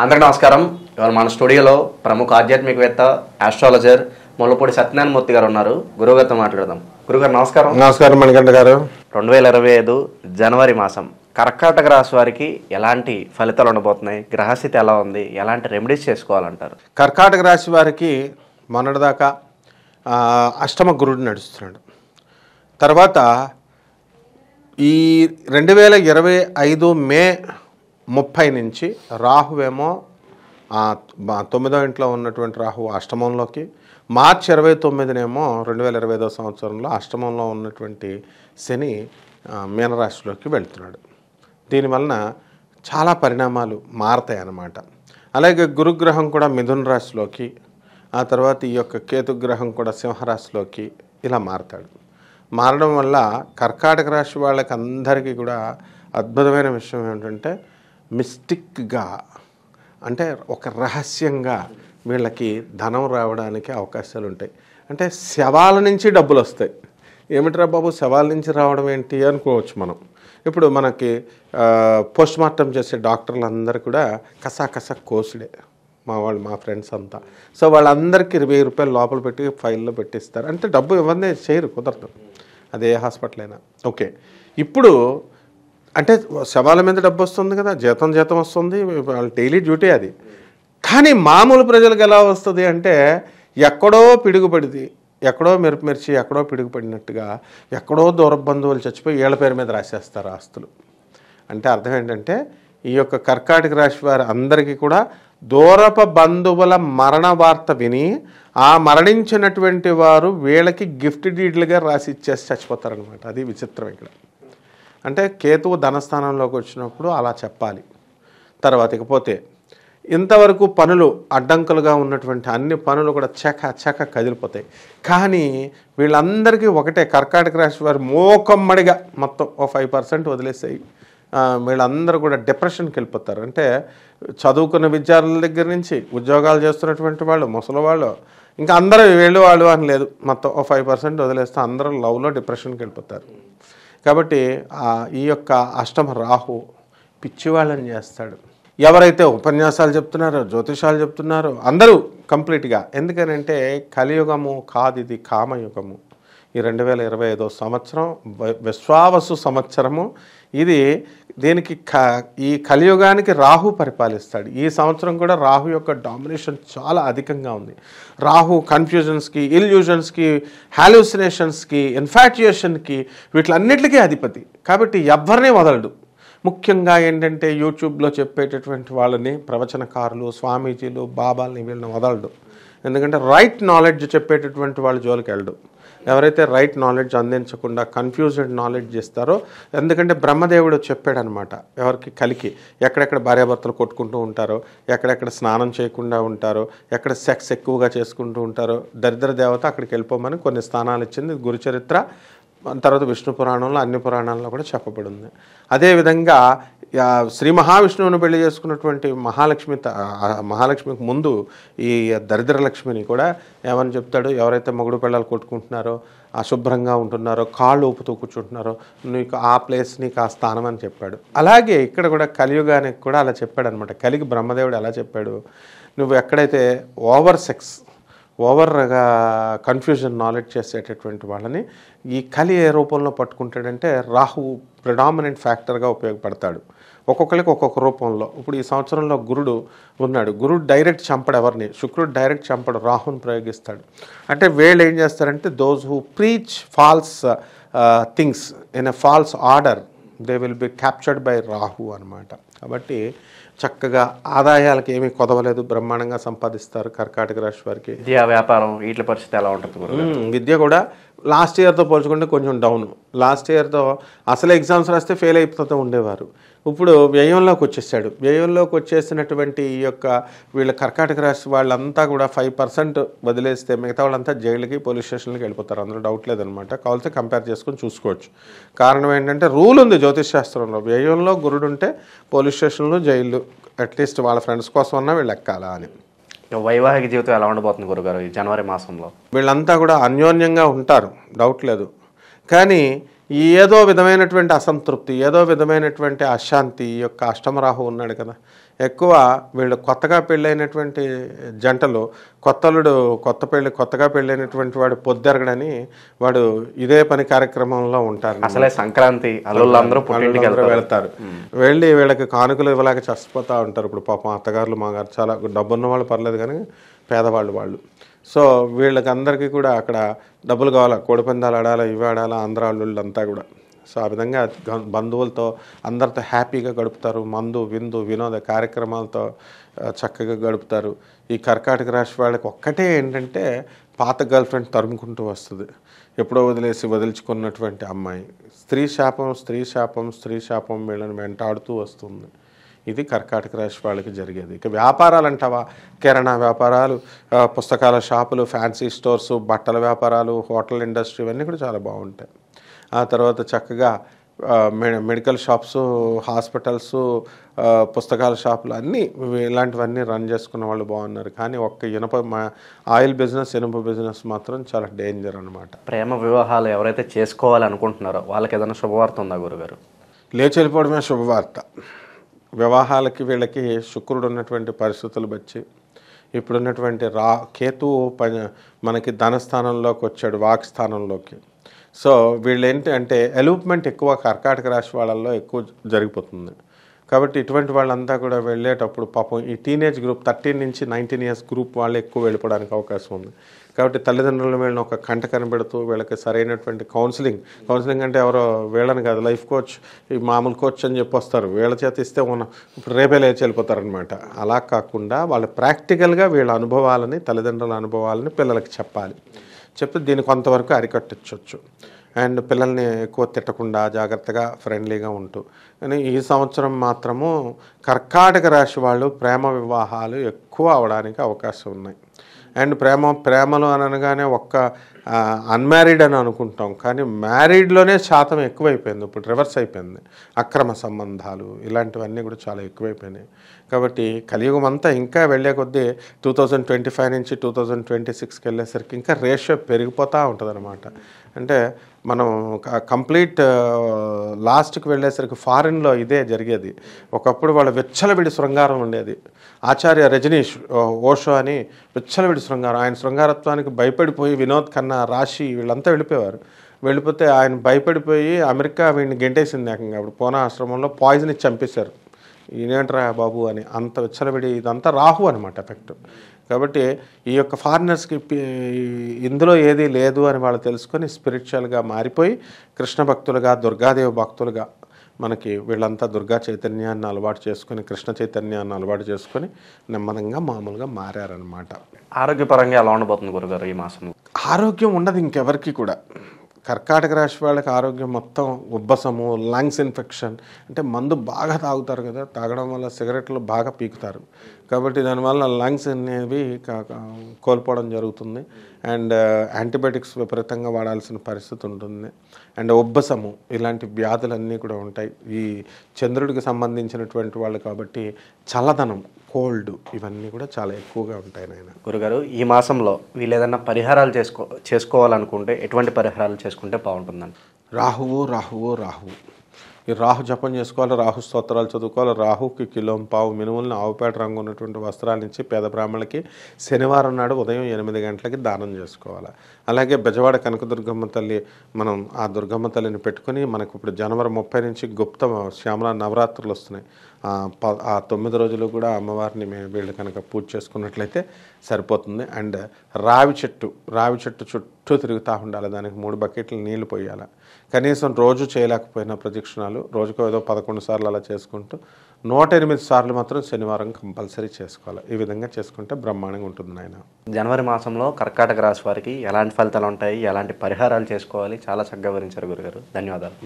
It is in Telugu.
అందరికీ నమస్కారం. ఇవాళ మన స్టూడియోలో ప్రముఖ ఆధ్యాత్మికవేత్త ఆస్ట్రాలజర్ ముల్లపూడి సత్యనారాయణమూర్తి గారు ఉన్నారు. గురువుగారితో మాట్లాడదాం. గురుగారు నమస్కారం. నమస్కారం మణికంఠ గారు. 2025 జనవరి మాసం కర్కాటక రాశి వారికి ఎలాంటి ఫలితాలు ఉండబోతున్నాయి? గ్రహస్థితి ఎలా ఉంది? ఎలాంటి రెమెడీస్ చేసుకోవాలంటారు? కర్కాటక రాశి వారికి మొన్నటిదాకా అష్టమ గురుడు నడుస్తున్నాడు. తర్వాత ఈ 2025 మే 30 నుంచి రాహువేమో 9వ ఇంట్లో ఉన్నటువంటి రాహు అష్టమంలోకి, మార్చి 29నేమో 2025 సంవత్సరంలో అష్టమంలో ఉన్నటువంటి శని మీనరాశిలోకి వెళ్తున్నాడు. దీనివలన చాలా పరిణామాలు మారతాయి అన్నమాట. అలాగే గురుగ్రహం కూడా మిథున రాశిలోకి, ఆ తర్వాత ఈ యొక్క కేతుగ్రహం కూడా సింహరాశిలోకి ఇలా మారతాడు. మారడం వల్ల కర్కాటక రాశి వాళ్ళకి అందరికీ కూడా అద్భుతమైన విషయం ఏమిటంటే మిస్టిక్గా, అంటే ఒక రహస్యంగా వీళ్ళకి ధనం రావడానికి అవకాశాలు ఉంటాయి. అంటే శవాల నుంచి డబ్బులు వస్తాయి. ఏమిట్రా బాబు శవాల నుంచి రావడం ఏంటి అనుకోవచ్చు మనం. ఇప్పుడు మనకి పోస్ట్ మార్టం చేసే డాక్టర్లు అందరూ కూడా కసా కోసుడే మా ఫ్రెండ్స్ అంతా. సో వాళ్ళందరికీ 1000 రూపాయలు లోపల పెట్టి ఫైల్లో పెట్టిస్తారు. అంటే డబ్బు ఇవన్నీ చేయరు, కుదరదు. అదే హాస్పిటల్ అయినా ఓకే. ఇప్పుడు అంటే శవాల మీద డబ్బు వస్తుంది కదా, జీతం వస్తుంది, వాళ్ళ డైలీ డ్యూటీ అది. కానీ మామూలు ప్రజలకు ఎలా వస్తుంది అంటే ఎక్కడో పిడుగుపడింది, ఎక్కడో మిర్చి ఎక్కడో పిడుగుపడినట్టుగా ఎక్కడో దూర బంధువులు చచ్చిపోయి వీళ్ళ పేరు మీద రాసేస్తారు ఆస్తులు. అంటే అర్థం ఏంటంటే ఈ యొక్క కర్కాటక రాశి వారి అందరికీ కూడా దూరప బంధువుల మరణ వార్త విని ఆ మరణించినటువంటి వారు వీళ్ళకి గిఫ్ట్ డీడ్లుగా రాసి ఇచ్చేసి చచ్చిపోతారనమాట. అది విచిత్రం ఇక్కడ. అంటే కేతువు ధనస్థానంలోకి వచ్చినప్పుడు అలా చెప్పాలి. తర్వాత ఇకపోతే ఇంతవరకు పనులు అడ్డంకులుగా ఉన్నటువంటి అన్ని పనులు కూడా చక కదిలిపోతాయి. కానీ వీళ్ళందరికీ ఒకటే, కర్కాటక రాశి వారు మోకమ్మడిగా మొత్తం 5% వదిలేసాయి. వీళ్ళందరూ కూడా డిప్రెషన్కి వెళ్ళిపోతారు. అంటే చదువుకున్న విద్యార్థుల దగ్గర నుంచి ఉద్యోగాలు చేస్తున్నటువంటి వాళ్ళు, ముసలివాళ్ళు, ఇంకా అందరూ వాళ్ళు అని లేదు, మొత్తం 5% వదిలేస్తే అందరూ లవ్లో డిప్రెషన్కి వెళ్ళిపోతారు. కాబట్టి ఈ యొక్క అష్టమ రాహు పిచ్చివాళ్ళని చేస్తాడు. ఎవరైతే ఉపన్యాసాలు చెప్తున్నారో, జ్యోతిషాలు చెప్తున్నారో అందరూ కంప్లీట్గా. ఎందుకనంటే కలియుగము కాదు, ఇది కామయుగము. ఈ 2025 సంవత్సరం విశ్వావసు సంవత్సరము. ఇది దీనికి ఈ కలియుగానికి రాహు పరిపాలిస్తాడు. ఈ సంవత్సరం కూడా రాహు యొక్క డామినేషన్ చాలా అధికంగా ఉంది. రాహు కన్ఫ్యూజన్స్కి, ఇల్యూజన్స్కి, హాలూసినేషన్స్కి, ఇన్ఫాట్యుయేషన్కి, వీటిలన్నిటికీ అధిపతి. కాబట్టి ఎవరిని వదలడు. ముఖ్యంగా ఏంటంటే యూట్యూబ్లో చెప్పేటటువంటి వాళ్ళని, ప్రవచనకారులు, స్వామీజీలు, బాబాల్ని, వీళ్ళని వదలడు. ఎందుకంటే రైట్ నాలెడ్జ్ చెప్పేటటువంటి వాళ్ళు జోలికి వెళ్ళడు. ఎవరైతే రైట్ నాలెడ్జ్ అందించకుండా కన్ఫ్యూజ్డ్ నాలెడ్జ్ ఇస్తారో, ఎందుకంటే బ్రహ్మదేవుడు చెప్పాడనమాట ఎవరికి, కలికి ఎక్కడెక్కడ భార్యాభర్తలు కొట్టుకుంటూ ఉంటారో, ఎక్కడెక్కడ స్నానం చేయకుండా ఉంటారో, ఎక్కడ సెక్స్ ఎక్కువగా చేసుకుంటూ ఉంటారో, దరిద్ర దేవత అక్కడికి వెళ్ళిపోమని కొన్ని స్థానాలు ఇచ్చింది గురుచరిత్ర. తర్వాత విష్ణు పురాణంలో, అన్ని పురాణాల్లో కూడా చెప్పబడింది. అదేవిధంగా శ్రీ మహావిష్ణువుని పెళ్లి చేసుకున్నటువంటి మహాలక్ష్మికి ముందు ఈ దరిద్ర లక్ష్మిని కూడా ఏమని చెప్తాడు, ఎవరైతే మొగుడు పిల్లలు కొట్టుకుంటున్నారో, అశుభ్రంగా ఉంటున్నారో, కాళ్ళు ఊపుతూ కూర్చుంటున్నారో, నీకు ఆ ప్లేస్, నీకు ఆ స్థానం అని చెప్పాడు. అలాగే ఇక్కడ కూడా కలియుగానికి కూడా అలా చెప్పాడు అనమాట. కలిగి బ్రహ్మదేవుడు ఎలా చెప్పాడు, నువ్వు ఎక్కడైతే ఓవర్గా కన్ఫ్యూజన్ నాలెడ్జ్ చేసేటటువంటి వాళ్ళని ఈ కలి ఏ రూపంలో పట్టుకుంటాడంటే రాహు ప్రిడామినెంట్ ఫ్యాక్టర్గా ఉపయోగపడతాడు. ఒక్కొక్కరికి ఒక్కొక్క రూపంలో. ఇప్పుడు ఈ సంవత్సరంలో గురుడు ఉన్నాడు. గురుడు డైరెక్ట్ చంపడు ఎవరిని, శుక్రుడు డైరెక్ట్ చంపడు, రాహుని ప్రయోగిస్తాడు. అంటే వీళ్ళు ఏం చేస్తారంటే those who preach false things in a false order, they will be captured by Rahu అనమాట. కాబట్టి చక్కగా ఆదాయాలకు ఏమీ కొదవలేదు, బ్రహ్మాండంగా సంపాదిస్తారు కర్కాటక రాశి వారికి. విద్యా, వ్యాపారం, వీటి పరిస్థితి ఎలా ఉంటుంది? విద్య కూడా లాస్ట్ ఇయర్తో పోల్చుకుంటే కొంచెం డౌన్. లాస్ట్ ఇయర్తో అసలు ఎగ్జామ్స్ రాస్తే ఫెయిల్ అయిపోతూ ఉండేవారు. ఇప్పుడు వ్యయంలోకి వచ్చేసాడు. వ్యయంలోకి వచ్చేసినటువంటి ఈ యొక్క వీళ్ళ కర్కాటక రాశి వాళ్ళంతా కూడా 5% వదిలేస్తే మిగతా వాళ్ళంతా జైలుకి, పోలీస్ స్టేషన్లకి వెళ్ళిపోతారు. అందులో డౌట్ లేదనమాట. కావాల్సి కంపేర్ చేసుకొని చూసుకోవచ్చు. కారణం ఏంటంటే రూల్ ఉంది జ్యోతిష్ శాస్త్రంలో, వ్యయంలో గురుడు ఉంటే పోలీస్ స్టేషన్లు, జైళ్ళు, అట్లీస్ట్ వాళ్ళ ఫ్రెండ్స్ కోసం అన్నా వీళ్ళు ఎక్కాలా అని. వైవాహిక జీవితం ఎలా ఉండబోతుంది గురుగారు ఈ జనవరి మాసంలో? వీళ్ళంతా కూడా అన్యోన్యంగా ఉంటారు, డౌట్ లేదు. కానీ ఏదో విధమైనటువంటి అసంతృప్తి, ఏదో విధమైనటువంటి అశాంతి. ఈ యొక్క అష్టమరాహు ఉన్నాడు కదా, ఎక్కువ వీళ్ళు కొత్తగా పెళ్ళైనటువంటి జంటలు, కొత్తగా పెళ్ళైనటువంటి వాడు పొద్దెరగడని వాడు ఇదే పని కార్యక్రమంలో ఉంటారు. అసలే సంక్రాంతి అల్లుళ్ళందరూ పుట్టింటికి వెళ్తారు. వెళ్ళి వీళ్ళకి కానుకలు ఇవ్వలేక చచ్చిపోతూ ఉంటారు. ఇప్పుడు పాపం అత్తగారులు మాగారు చాలా డబ్బున్న వాళ్ళు పర్లేదు, కానీ పేదవాళ్ళు. సో వీళ్ళకి అందరికీ కూడా అక్కడ డబ్బులు కావాలా, కోడిపందాలు ఆడాలా, ఇవి ఆడాలా, ఆంధ్రాళ్ళు అంతా కూడా. సో ఆ విధంగా బంధువులతో అందరితో హ్యాపీగా గడుపుతారు. మందు విందు వినోద కార్యక్రమాలతో చక్కగా గడుపుతారు. ఈ కర్కాటక రాశి వాళ్ళకి ఒక్కటే ఏంటంటే, పాత గర్ల్ ఫ్రెండ్ తరుముకుంటూ వస్తుంది. ఎప్పుడో వదిలించుకున్నటువంటి అమ్మాయి. స్త్రీ శాపం వీళ్ళని వెంటాడుతూ వస్తుంది. ఇది కర్కాటక రాశి వాళ్ళకి జరిగేది. ఇక వ్యాపారాలు అంటావా, కిరాణా వ్యాపారాలు, పుస్తకాల షాపులు, ఫ్యాన్సీ స్టోర్స్, బట్టల వ్యాపారాలు, హోటల్ ఇండస్ట్రీ ఇవన్నీ కూడా చాలా బాగుంటాయి. ఆ తర్వాత చక్కగా మెడికల్ షాప్స్, హాస్పిటల్స్, పుస్తకాల షాపులు అన్నీ ఇలాంటివన్నీ రన్ చేసుకున్న వాళ్ళు బాగున్నారు. కానీ ఒక్క ఆయిల్ బిజినెస్, ఇనుప బిజినెస్ మాత్రం చాలా డేంజర్ అనమాట. ప్రేమ వివాహాలు ఎవరైతే చేసుకోవాలనుకుంటున్నారో వాళ్ళకి ఏదైనా శుభవార్త ఉందా గురుగారు? లేచి వెళ్ళిపోవడమే శుభవార్త. వివాహాలకి వీళ్ళకి శుక్రుడు ఉన్నటువంటి పరిస్థితులు బట్టి ఇప్పుడున్నటువంటి కేతువు మనకి ధనస్థానంలోకి వచ్చాడు, వాక్ స్థానంలోకి. సో వీళ్ళు ఏంటి అంటే ఎలూప్మెంట్ ఎక్కువ కర్కాటక రాశి వాళ్ళల్లో ఎక్కువ జరిగిపోతుంది. కాబట్టి ఇటువంటి వాళ్ళంతా కూడా వెళ్ళేటప్పుడు పాపం ఈ టీనేజ్ గ్రూప్ 13 నుంచి 19 ఇయర్స్ గ్రూప్ వాళ్ళు ఎక్కువ వెళ్ళిపోవడానికి అవకాశం ఉంది. కాబట్టి తల్లిదండ్రులు వీళ్ళని ఒక కంట కనిపెడుతూ వీళ్ళకి సరైనటువంటి కౌన్సిలింగ్ అంటే ఎవరో వీళ్ళని కాదు, లైఫ్ కోచ్, ఈ మామూలు కోచ్ అని చెప్పి వస్తారు, వీళ్ళ చేత ఇస్తే ఇప్పుడు రేపే లేచి వెళ్ళిపోతారనమాట. అలా కాకుండా వాళ్ళు ప్రాక్టికల్గా వీళ్ళ అనుభవాలని, తల్లిదండ్రుల అనుభవాలని పిల్లలకి చెప్పాలి. చెప్తే దీన్ని కొంతవరకు అరికట్టచ్చు. అండ్ పిల్లల్ని ఎక్కువ తిట్టకుండా జాగ్రత్తగా ఫ్రెండ్లీగా ఉంటూ. కానీ ఈ సంవత్సరం మాత్రము కర్కాటక రాశి వాళ్ళు ప్రేమ వివాహాలు ఎక్కువ అవడానికి అవకాశం ఉన్నాయి. అండ్ ప్రేమలు అనగానే ఒక్క అన్మ్యారీడ్ అని అనుకుంటాం, కానీ మ్యారీడ్లోనే శాతం ఎక్కువైపోయింది. ఇప్పుడు రివర్స్ అయిపోయింది. అక్రమ సంబంధాలు ఇలాంటివన్నీ కూడా చాలా ఎక్కువైపోయినాయి. కాబట్టి కలియుగం అంతా ఇంకా వెళ్ళే కొద్దీ 2025 నుంచి 2026కి వెళ్ళేసరికి ఇంకా రేషియో పెరిగిపోతూ ఉంటుంది అనమాట. అంటే మనం కంప్లీట్ లాస్ట్కి వెళ్ళేసరికి ఫారిన్లో ఇదే జరిగేది. ఒకప్పుడు వాళ్ళ విచ్చలవిడి శృంగారం ఉండేది. ఆచార్య రజనీష్ ఓషో అని విచ్చలవిడి శృంగారం. ఆయన శృంగారత్వానికి భయపడిపోయి వినోద్ ఖన్నా, రాశి వీళ్ళంతా వెళ్ళిపోతే ఆయన భయపడిపోయి అమెరికా వీడిని గెంటేసింది ఏకంగా. అప్పుడు పూనా ఆశ్రమంలో పాయిజన్ ఇచ్చి చంపేశారు. ఈయనేంట్రా బాబు అని. అంత విచ్చలవిడి, ఇదంతా రాహు అనమాట ఎఫెక్ట్. కాబట్టి ఈ యొక్క ఫారినర్స్కి ఇందులో ఏదీ లేదు అని వాళ్ళు తెలుసుకొని స్పిరిచువల్గా మారిపోయి కృష్ణ భక్తులుగా, దుర్గాదేవి భక్తులుగా మనకి వీళ్ళంతా దుర్గా చైతన్యాన్ని అలవాటు చేసుకొని, కృష్ణ చైతన్యాన్ని అలవాటు చేసుకొని నెమ్మదంగా మామూలుగా మారారనమాట. ఆరోగ్యపరంగా ఎలా ఉండబోతుంది గురుగారు ఈ మాసం? ఆరోగ్యం ఉండదు ఇంకెవరికి కూడా. కర్కాటక రాశి వాళ్ళకి ఆరోగ్యం మొత్తం ఉబ్బసము, లంగ్స్ ఇన్ఫెక్షన్. అంటే మందు బాగా తాగుతారు కదా, తాగడం వల్ల సిగరెట్లు బాగా పీకుతారు. కాబట్టి దానివల్ల లంగ్స్ అనేవి కోల్పోవడం జరుగుతుంది. అండ్ యాంటీబయాటిక్స్ విపరీతంగా వాడాల్సిన పరిస్థితి ఉంటుంది. అండ్ ఉబ్బసము ఇలాంటి వ్యాధులన్నీ కూడా ఉంటాయి. ఈ చంద్రుడికి సంబంధించినటువంటి వాళ్ళు కాబట్టి చల్లదనం, కోల్డ్ ఇవన్నీ కూడా చాలా ఎక్కువగా ఉంటాయి నాయన. గురుగారు, ఈ మాసంలో వీళ్ళు ఏదైనా పరిహారాలు చేసుకోవాలనుకుంటే ఎటువంటి పరిహారాలు చేసుకుంటే బాగుంటుందండి? రాహువు ఈ రాహు జపం చేసుకోవాలి, రాహు స్తోత్రాలు చదువుకోవాలి. రాహుకి కిలోం పావు మినుములను ఆవుపేట రంగు ఉన్నటువంటి వస్త్రాల నుంచి పేద బ్రాహ్మణులకి శనివారం నాడు ఉదయం 8 గంటలకి దానం చేసుకోవాలి. అలాగే బెజవాడ కనకదుర్గమ్మ తల్లి, మనం ఆ దుర్గమ్మ తల్లిని పెట్టుకుని మనకు ఇప్పుడు జనవరి 30 నుంచి గుప్త శ్యామల నవరాత్రులు వస్తున్నాయి. ఆ 9 రోజులు కూడా అమ్మవారిని వీళ్ళు కనుక పూజ చేసుకున్నట్లయితే సరిపోతుంది. అండ్ రావి చెట్టు చుట్టూ తిరుగుతూ ఉండాలి. దానికి 3 బకెట్లు నీళ్లు పోయాలి. కనీసం రోజు చేయలేకపోయినా ప్రదక్షిణాలు రోజుకు ఏదో 11 సార్లు అలా చేసుకుంటూ 108 సార్లు మాత్రం శనివారం కంపల్సరీ చేసుకోవాలి. ఈ విధంగా చేసుకుంటే బ్రహ్మాండంగా ఉంటుంది నాయన. జనవరి మాసంలో కర్కాటక రాశి వారికి ఎలాంటి ఫలితాలు ఉంటాయి, ఎలాంటి పరిహారాలు చేసుకోవాలి, చాలా చక్కగా వివరించారు గురుగారు. ధన్యవాదాలు.